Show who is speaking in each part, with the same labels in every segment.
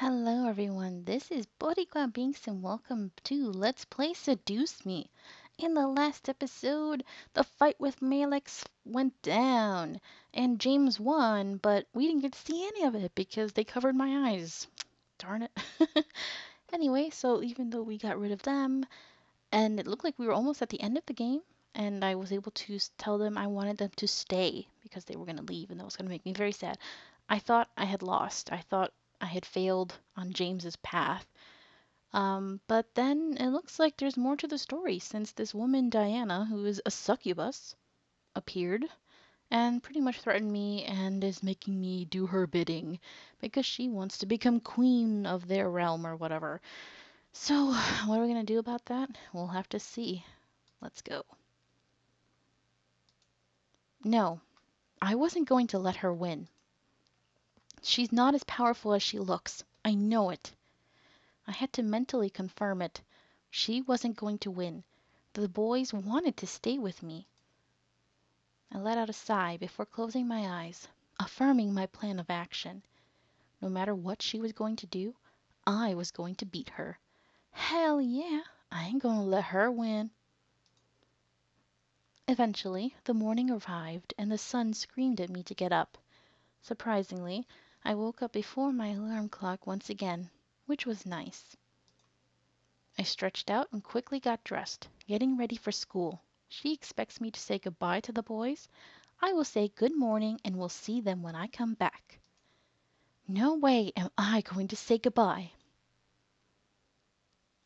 Speaker 1: Hello everyone, this is Boricua Binks and welcome to Let's Play Seduce Me. In the last episode, the fight with Malex went down and James won, but we didn't get to see any of it because they covered my eyes. Darn it. Anyway, so even though we got rid of them, and it looked like we were almost at the end of the game, and I was able to tell them I wanted them to stay because they were going to leave and that was going to make me very sad. I thought I had lost. I thought I had failed on James's path. But then it looks like there's more to the story since this woman, Diana, who is a succubus, appeared and pretty much threatened me and is making me do her bidding because she wants to become queen of their realm or whatever. So, what are we going to do about that? We'll have to see. Let's go. No, I wasn't going to let her win. She's not as powerful as she looks. I know it. I had to mentally confirm it. She wasn't going to win. The boys wanted to stay with me. I let out a sigh before closing my eyes, affirming my plan of action. No matter what she was going to do, I was going to beat her. Hell yeah, I ain't gonna let her win. Eventually, the morning arrived and the sun screamed at me to get up. Surprisingly, I woke up before my alarm clock once again, which was nice. I stretched out and quickly got dressed, getting ready for school. She expects me to say goodbye to the boys. I will say good morning and will see them when I come back. No way am I going to say goodbye.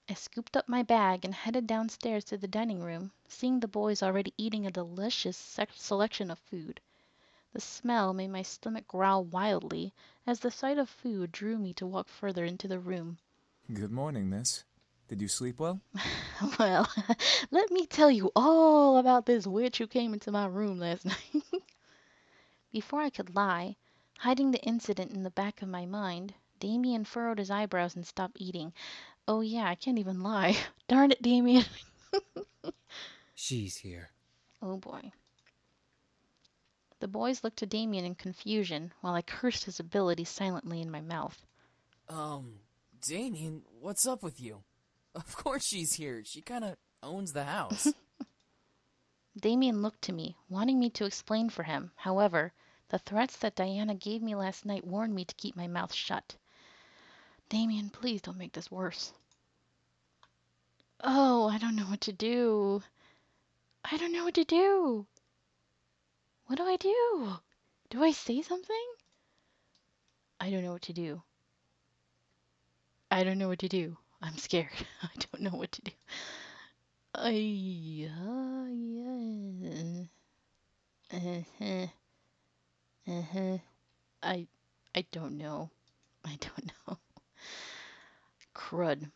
Speaker 1: I scooped up my bag and headed downstairs to the dining room, seeing the boys already eating a delicious selection of food. The smell made my stomach growl wildly as the sight of food drew me to walk further into the room.
Speaker 2: Good morning, miss. Did you sleep well?
Speaker 1: Well, let me tell you all about this witch who came into my room last night. Before I could lie, hiding the incident in the back of my mind, Damien furrowed his eyebrows and stopped eating. Oh yeah, I can't even lie. Darn it, Damien.
Speaker 3: She's here.
Speaker 1: Oh boy. The boys looked to Damien in confusion while I cursed his ability silently in my mouth.
Speaker 3: Um, Damien, what's up with you? Of course she's here. She kinda owns the house.
Speaker 1: Damien looked to me, wanting me to explain for him. However, the threats that Diana gave me last night warned me to keep my mouth shut. Damien, please don't make this worse. Oh, I don't know what to do. I don't know what to do. What do I do? Do I say something? I don't know what to do. I don't know what to do. I'm scared. I don't know what to do. Yeah. Uh-huh. Uh-huh. I I don't know. I don't know. Crud.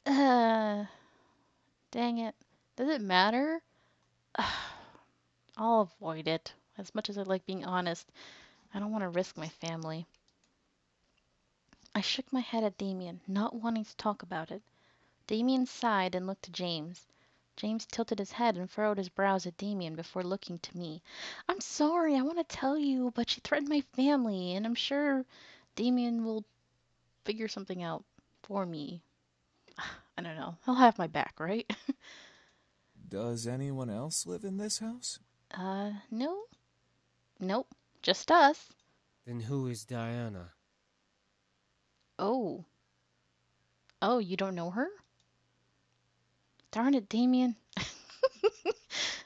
Speaker 1: Uh, dang it. Does it matter? I'll avoid it. As much as I like being honest, I don't want to risk my family. I shook my head at Damien, not wanting to talk about it. Damien sighed and looked to James. James tilted his head and furrowed his brows at Damien before looking to me. I'm sorry, I want to tell you, but she threatened my family, and I'm sure Damien will figure something out for me. I don't know. He'll have my back, right?
Speaker 2: Does anyone else live in this house?
Speaker 1: No. Nope. Just us.
Speaker 3: Then who is Diana?
Speaker 1: Oh. Oh, you don't know her? Darn it, Damien.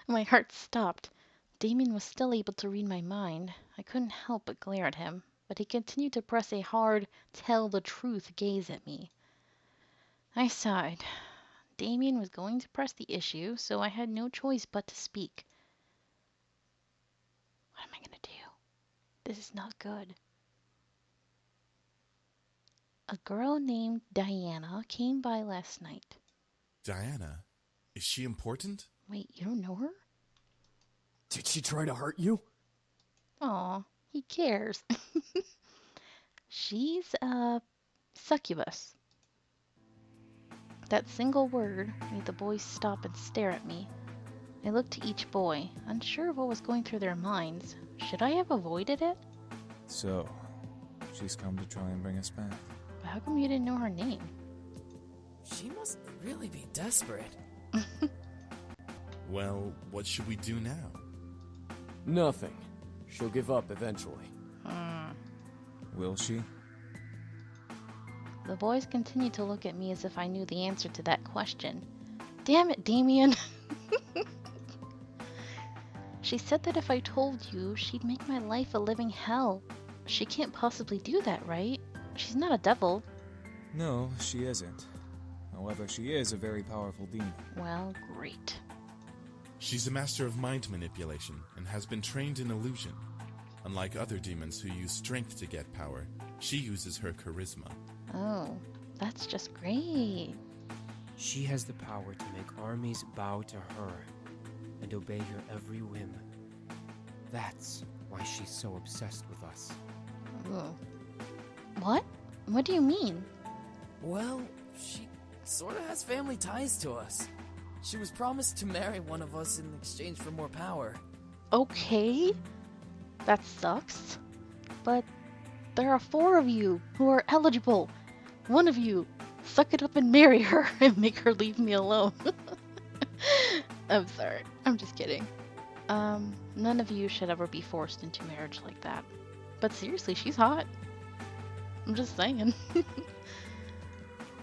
Speaker 1: My heart stopped. Damien was still able to read my mind. I couldn't help but glare at him, but he continued to press a hard, tell the truth gaze at me. I sighed. Damien was going to press the issue, so I had no choice but to speak. What am I going to do? This is not good. A girl named Diana came by last night.
Speaker 4: Diana? Is she important?
Speaker 1: Wait, you don't know her?
Speaker 5: Did she try to hurt you?
Speaker 1: Aw, he cares. She's a succubus. That single word made the boys stop and stare at me. I looked to each boy, unsure of what was going through their minds. Should I have avoided it?
Speaker 2: So, She's come to try and bring us back.
Speaker 1: How come you didn't know her name?
Speaker 3: She must really be desperate.
Speaker 4: Well, what should we do now?
Speaker 5: Nothing. She'll give up eventually.
Speaker 2: Will she?
Speaker 1: The boys continued to look at me as if I knew the answer to that question. Damn it, Damien! She said that if I told you, she'd make my life a living hell. She can't possibly do that, right? She's not a devil.
Speaker 2: No, she isn't. However, she is a very powerful demon.
Speaker 1: Well, great.
Speaker 4: She's a master of mind manipulation and has been trained in illusion. Unlike other demons who use strength to get power, she uses her charisma.
Speaker 1: Oh, that's just great.
Speaker 6: She has the power to make armies bow to her and obey her every whim. That's why she's so obsessed with us.
Speaker 1: Ooh. What? What do you mean?
Speaker 3: Well, she sort of has family ties to us. She was promised to marry one of us in exchange for more power.
Speaker 1: Okay. That sucks. But there are 4 of you who are eligible. One of you, suck it up and marry her and make her leave me alone. I'm sorry. I'm just kidding. None of you should ever be forced into marriage like that. But seriously, she's hot. I'm just saying.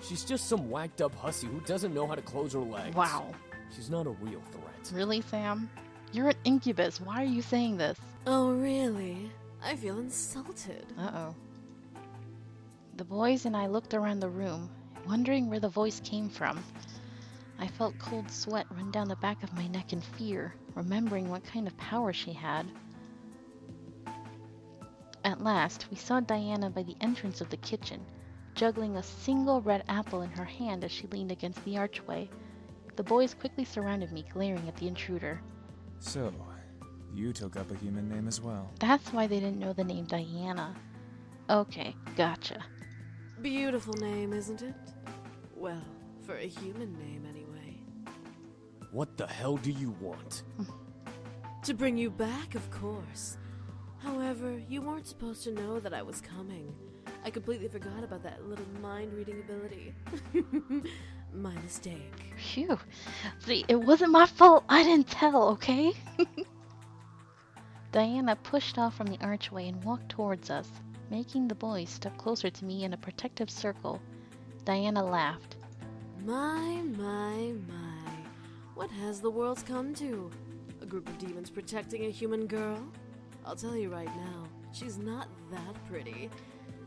Speaker 5: She's just some whacked up hussy who doesn't know how to close her legs.
Speaker 1: Wow.
Speaker 5: She's not a real threat.
Speaker 1: Really, Sam? You're an incubus. Why are you saying this?
Speaker 7: Oh, really? I feel insulted.
Speaker 1: Uh-oh. The boys and I looked around the room, wondering where the voice came from. I felt cold sweat run down the back of my neck in fear, remembering what kind of power she had. At last, we saw Diana by the entrance of the kitchen, juggling a single red apple in her hand as she leaned against the archway. The boys quickly surrounded me, glaring at the intruder.
Speaker 2: So, you took up a human name as well.
Speaker 1: That's why they didn't know the name Diana. Okay, gotcha.
Speaker 7: Beautiful name, isn't it? Well, for a human name, anyway.
Speaker 5: What the hell do you want?
Speaker 7: To bring you back, of course. However, you weren't supposed to know that I was coming. I completely forgot about that little mind-reading ability. My mistake.
Speaker 1: Phew. See, it wasn't my fault. I didn't tell, okay? Diana pushed off from the archway and walked towards us, making the boys step closer to me in a protective circle. Diana laughed.
Speaker 7: My. What has the world come to? A group of demons protecting a human girl? I'll tell you right now, she's not that pretty.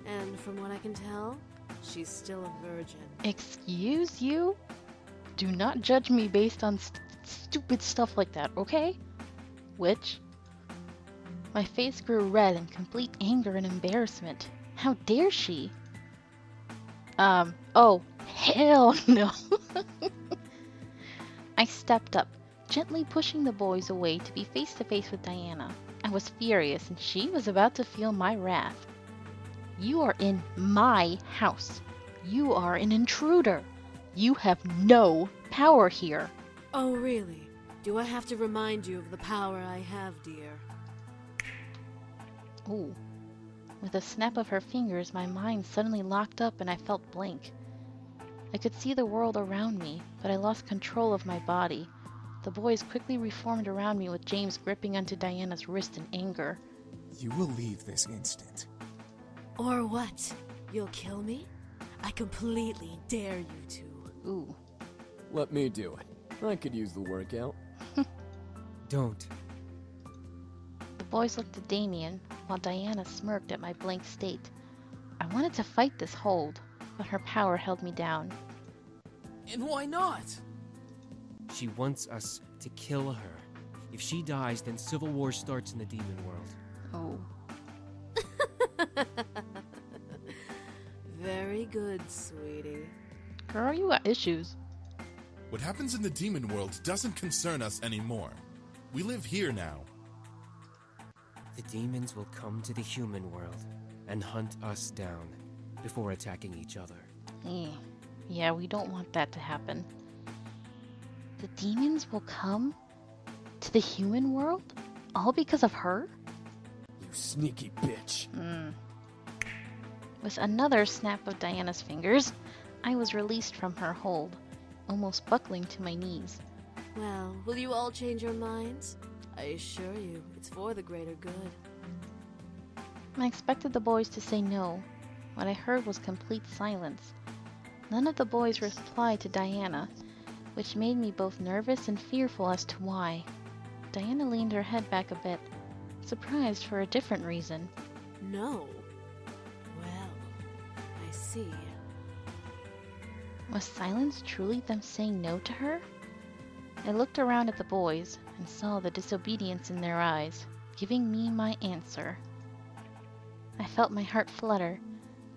Speaker 7: And from what I can tell, she's still a virgin.
Speaker 1: Excuse you? Do not judge me based on stupid stuff like that, okay? Witch. My face grew red in complete anger and embarrassment. How dare she? Oh, hell no. I stepped up, gently pushing the boys away to be face to face with Diana. I was furious, and she was about to feel my wrath. You are in my house. You are an intruder. You have no power here.
Speaker 7: Oh, really? Do I have to remind you of the power I have, dear?
Speaker 1: Ooh. With a snap of her fingers, my mind suddenly locked up and I felt blank. I could see the world around me, but I lost control of my body. The boys quickly reformed around me with James gripping onto Diana's wrist in anger.
Speaker 2: You will leave this instant.
Speaker 7: Or what? You'll kill me? I completely dare you to.
Speaker 1: Ooh.
Speaker 5: Let me do it. I could use the workout.
Speaker 6: Don't.
Speaker 1: The boys looked at Damien, while Diana smirked at my blank state. I wanted to fight this hold, but her power held me down.
Speaker 3: And why not?
Speaker 6: She wants us to kill her. If she dies, then civil war starts in the demon world.
Speaker 1: Oh.
Speaker 7: Very good, sweetie.
Speaker 1: Girl, you got issues.
Speaker 4: What happens in the demon world doesn't concern us anymore. We live here now.
Speaker 6: The demons will come to the human world and hunt us down before attacking each other.
Speaker 1: Yeah, we don't want that to happen. The demons will come to the human world? All because of her?
Speaker 5: You sneaky bitch.
Speaker 1: With another snap of Diana's fingers, I was released from her hold, almost buckling to my knees.
Speaker 7: Well, will you all change your minds? I assure you, it's for the greater good.
Speaker 1: I expected the boys to say no. What I heard was complete silence. None of the boys replied to Diana, which made me both nervous and fearful as to why. Diana leaned her head back a bit, surprised for a different reason.
Speaker 7: No. Well, I see.
Speaker 1: Was silence truly them saying no to her? I looked around at the boys and saw the disobedience in their eyes, giving me my answer. I felt my heart flutter,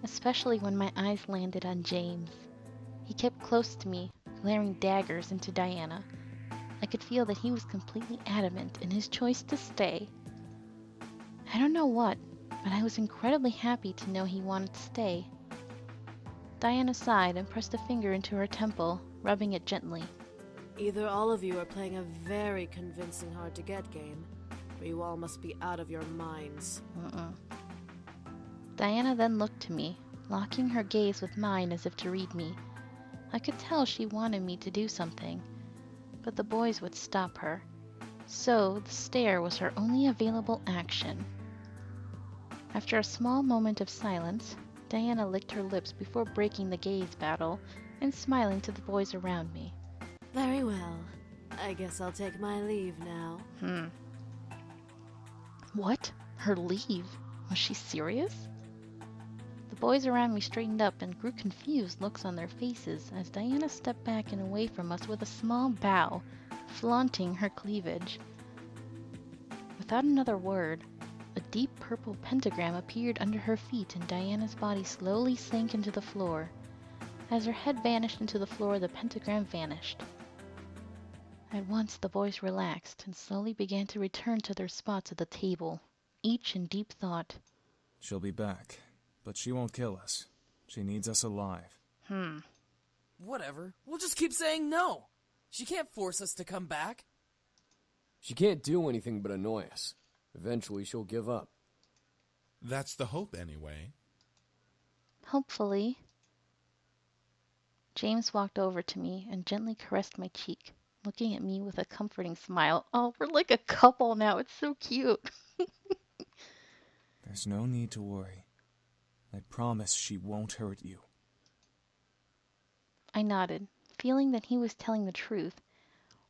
Speaker 1: especially when my eyes landed on James. He kept close to me, glaring daggers into Diana. I could feel that he was completely adamant in his choice to stay. I don't know what, but I was incredibly happy to know he wanted to stay. Diana sighed and pressed a finger into her temple, rubbing it gently.
Speaker 7: Either all of you are playing a very convincing hard-to-get game, or you all must be out of your minds.
Speaker 1: Diana then looked to me, locking her gaze with mine as if to read me. I could tell she wanted me to do something, but the boys would stop her. So the stare was her only available action. After a small moment of silence, Diana licked her lips before breaking the gaze battle and smiling to the boys around me.
Speaker 7: Very well. I guess I'll take my leave now.
Speaker 1: What? Her leave? Was she serious? The boys around me straightened up and grew confused looks on their faces as Diana stepped back and away from us with a small bow, flaunting her cleavage. Without another word, a deep purple pentagram appeared under her feet and Diana's body slowly sank into the floor. As her head vanished into the floor, the pentagram vanished. At once the boys relaxed and slowly began to return to their spots at the table, each in deep thought.
Speaker 2: She'll be back, but she won't kill us. She needs us alive.
Speaker 3: Whatever. We'll just keep saying no. She can't force us to come back.
Speaker 5: She can't do anything but annoy us. Eventually she'll give up.
Speaker 4: That's the hope, anyway.
Speaker 1: Hopefully. James walked over to me and gently caressed my cheek, looking at me with a comforting smile. Oh, we're like a couple now. It's so cute.
Speaker 2: There's no need to worry. I promise she won't hurt you.
Speaker 1: I nodded, feeling that he was telling the truth,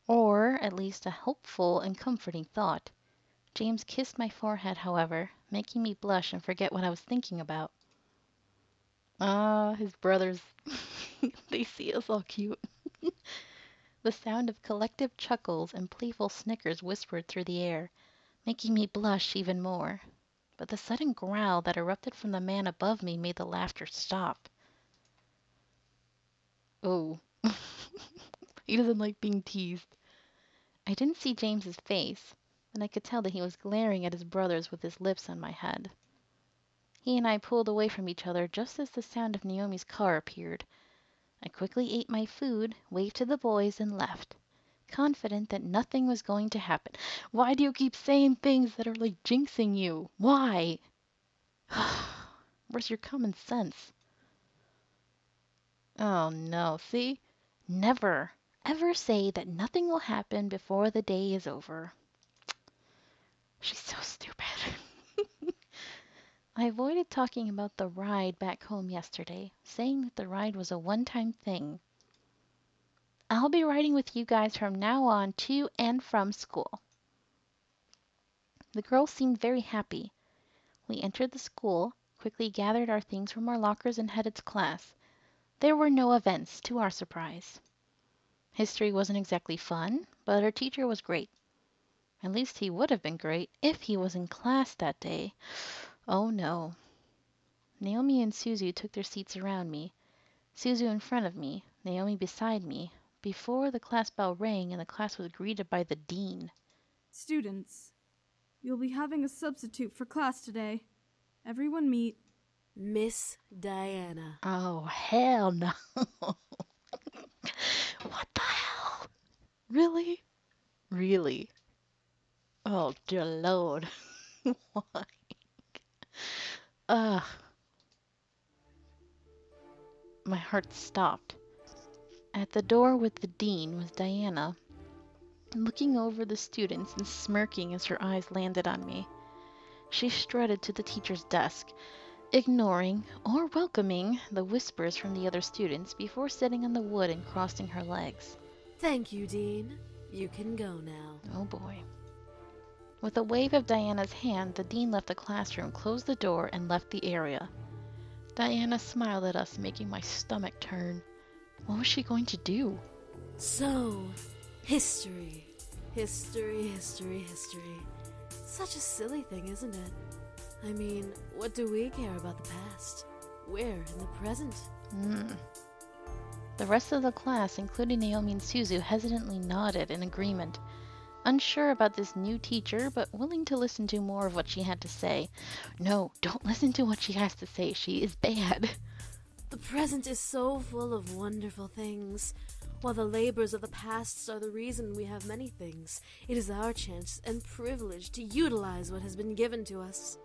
Speaker 1: or at least a hopeful and comforting thought. James kissed my forehead, however, making me blush and forget what I was thinking about. Ah, his brothers. They see us all cute. The sound of collective chuckles and playful snickers whispered through the air, making me blush even more. But the sudden growl that erupted from the man above me made the laughter stop. Oh. He doesn't like being teased. I didn't see James's face, and I could tell that he was glaring at his brothers with his lips on my head. He and I pulled away from each other just as the sound of Naomi's car appeared. I quickly ate my food, waved to the boys, and left, confident that nothing was going to happen. Why do you keep saying things that are like jinxing you? Why? Where's your common sense? Oh no, see? Never, ever say that nothing will happen before the day is over. She's so stupid. I avoided talking about the ride back home yesterday, saying that the ride was a one-time thing. I'll be riding with you guys from now on to and from school. The girls seemed very happy. We entered the school, quickly gathered our things from our lockers and headed to class. There were no events, to our surprise. History wasn't exactly fun, but our teacher was great. At least he would have been great if he was in class that day. Oh no. Naomi and Suzu took their seats around me. Suzu in front of me, Naomi beside me, before the class bell rang and the class was greeted by the dean.
Speaker 8: Students, you'll be having a substitute for class today. Everyone meet
Speaker 7: Miss Diana.
Speaker 1: Oh, hell no. What the hell? Really? Really? Oh, dear Lord. Why? Ugh. My heart stopped. At the door with the dean was Diana, looking over the students and smirking as her eyes landed on me. She strutted to the teacher's desk, ignoring or welcoming the whispers from the other students before sitting on the wood and crossing her legs.
Speaker 7: Thank you, Dean. You can go now.
Speaker 1: Oh boy. With a wave of Diana's hand, the dean left the classroom, closed the door, and left the area. Diana smiled at us, making my stomach turn. What was she going to do?
Speaker 7: So, history. History. Such a silly thing, isn't it? I mean, what do we care about the past? We're in the present.
Speaker 1: The rest of the class, including Naomi and Suzu, hesitantly nodded in agreement, unsure about this new teacher, but willing to listen to more of what she had to say. No, don't listen to what she has to say. She is bad.
Speaker 7: The present is so full of wonderful things. While the labors of the past are the reason we have many things, it is our chance and privilege to utilize what has been given to us.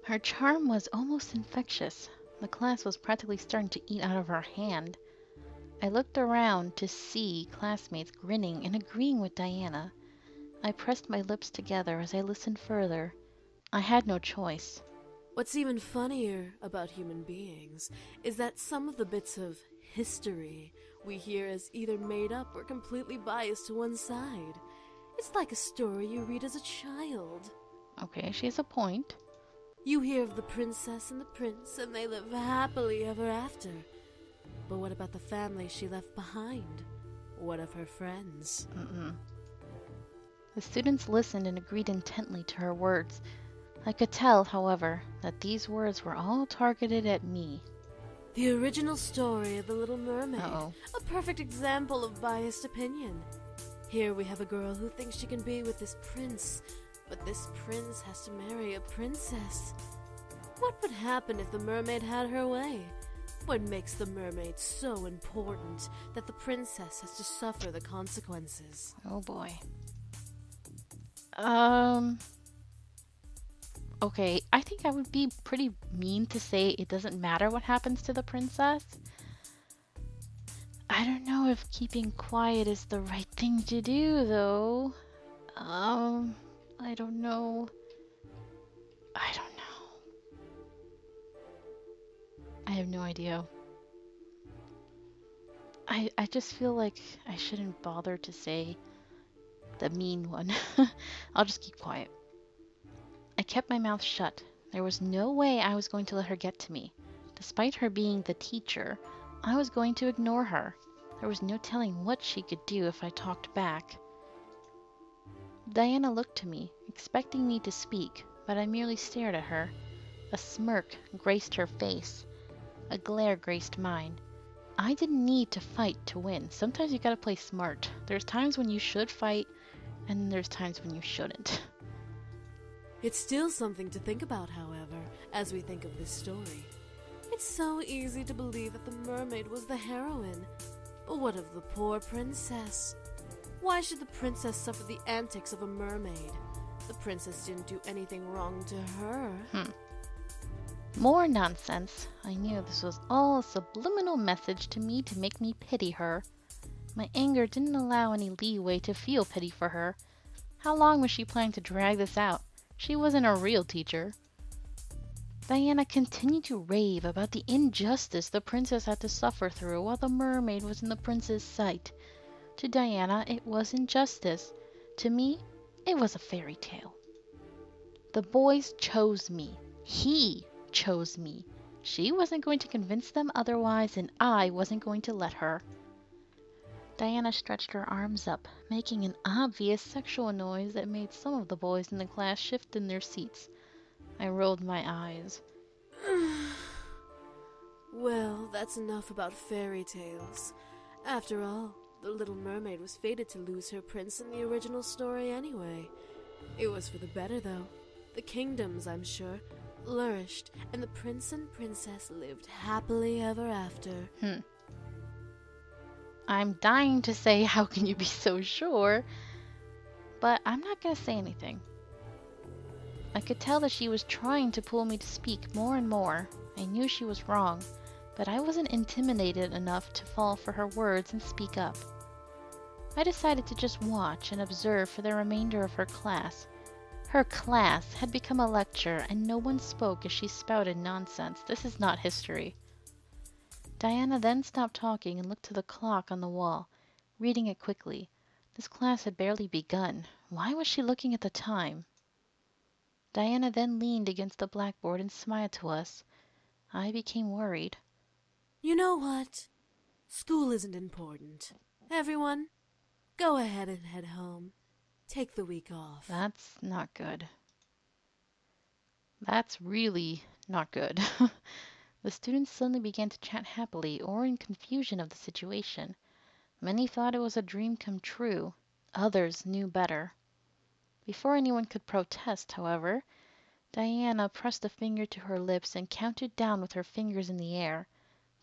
Speaker 1: Her charm was almost infectious. The class was practically starting to eat out of her hand. I looked around to see classmates grinning and agreeing with Diana. I pressed my lips together as I listened further. I had no choice.
Speaker 7: What's even funnier about human beings is that some of the bits of history we hear is either made up or completely biased to one side. It's like a story you read as a child.
Speaker 1: Okay, she has a point.
Speaker 7: You hear of the princess and the prince, and they live happily ever after. But what about the family she left behind? What of her friends?
Speaker 1: The students listened and agreed intently to her words. I could tell, however, that these words were all targeted at me.
Speaker 7: The original story of The Little Mermaid.
Speaker 1: Uh-oh.
Speaker 7: A perfect example of biased opinion. Here we have a girl who thinks she can be with this prince, but this prince has to marry a princess. What would happen if the mermaid had her way? What makes the mermaid so important that the princess has to suffer the consequences?
Speaker 1: Oh boy. Okay, I think I would be pretty mean to say it doesn't matter what happens to the princess. I don't know if keeping quiet is the right thing to do, though. I don't know. I have no idea. I just feel like I shouldn't bother to say the mean one. I'll just keep quiet. I kept my mouth shut. There was no way I was going to let her get to me. Despite her being the teacher, I was going to ignore her. There was no telling what she could do if I talked back. Diana looked to me, expecting me to speak, but I merely stared at her. A smirk graced her face. A glare graced mine. I didn't need to fight to win. Sometimes you gotta play smart. There's times when you should fight, and there's times when you shouldn't.
Speaker 7: It's still something to think about, however, as we think of this story. It's so easy to believe that the mermaid was the heroine. But what of the poor princess? Why should the princess suffer the antics of a mermaid? The princess didn't do anything wrong to her.
Speaker 1: More nonsense. I knew this was all a subliminal message to me to make me pity her. My anger didn't allow any leeway to feel pity for her. How long was she planning to drag this out? She wasn't a real teacher. Diana continued to rave about the injustice the princess had to suffer through while the mermaid was in the prince's sight. To Diana, it was injustice. To me, it was a fairy tale. The boys chose me. He chose me. She wasn't going to convince them otherwise, and I wasn't going to let her. Diana stretched her arms up, making an obvious sexual noise that made some of the boys in the class shift in their seats. I rolled my eyes.
Speaker 7: Well, that's enough about fairy tales. After all, the Little Mermaid was fated to lose her prince in the original story anyway. It was for the better, though. The kingdoms, I'm sure, flourished, and the prince and princess lived happily ever after.
Speaker 1: I'm dying to say, how can you be so sure? But I'm not going to say anything. I could tell that she was trying to pull me to speak more and more. I knew she was wrong. but I wasn't intimidated enough to fall for her words and speak up. I decided to just watch and observe for the remainder of her class. Her class had become a lecture, and no one spoke as she spouted nonsense. This is not history. Diana then stopped talking and looked to the clock on the wall, reading it quickly. This class had barely begun. Why was she looking at the time? Diana then leaned against the blackboard and smiled to us. I became worried.
Speaker 7: You know what? School isn't important. Everyone, go ahead and head home. Take the week off.
Speaker 1: That's not good. That's really not good. The students suddenly began to chat happily or in confusion of the situation. Many thought it was a dream come true. Others knew better. Before anyone could protest, however, Diana pressed a finger to her lips and counted down with her fingers in the air.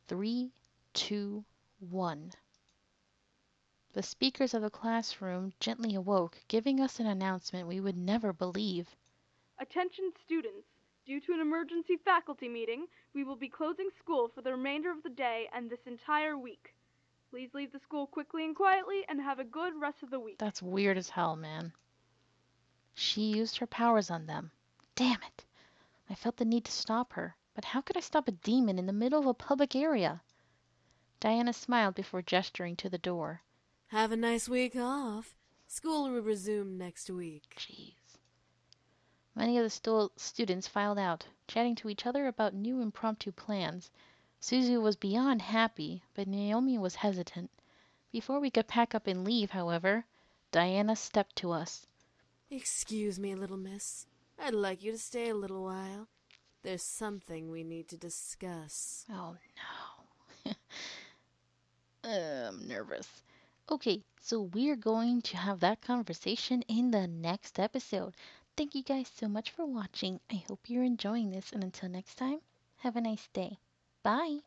Speaker 1: 3, 2, 1. The speakers of the classroom gently awoke, giving us an announcement we would never believe.
Speaker 9: Attention students! Due to an emergency faculty meeting, we will be closing school for the remainder of the day and this entire week. Please leave the school quickly and quietly and have a good rest of the week.
Speaker 1: That's weird as hell, man. She used her powers on them. Damn it! I felt the need to stop her, but how could I stop a demon in the middle of a public area? Diana smiled before gesturing to the door.
Speaker 7: Have a nice week off. School will resume next week.
Speaker 1: Jeez. Many of the students filed out, chatting to each other about new impromptu plans. Susie was beyond happy, but Naomi was hesitant. Before we could pack up and leave, however, Diana stepped to us.
Speaker 7: Excuse me, little miss. I'd like you to stay a little while. There's something we need to discuss.
Speaker 1: Oh no. I'm nervous. Okay, so we're going to have that conversation in the next episode. Thank you guys so much for watching. I hope you're enjoying this, and until next time, have a nice day. Bye.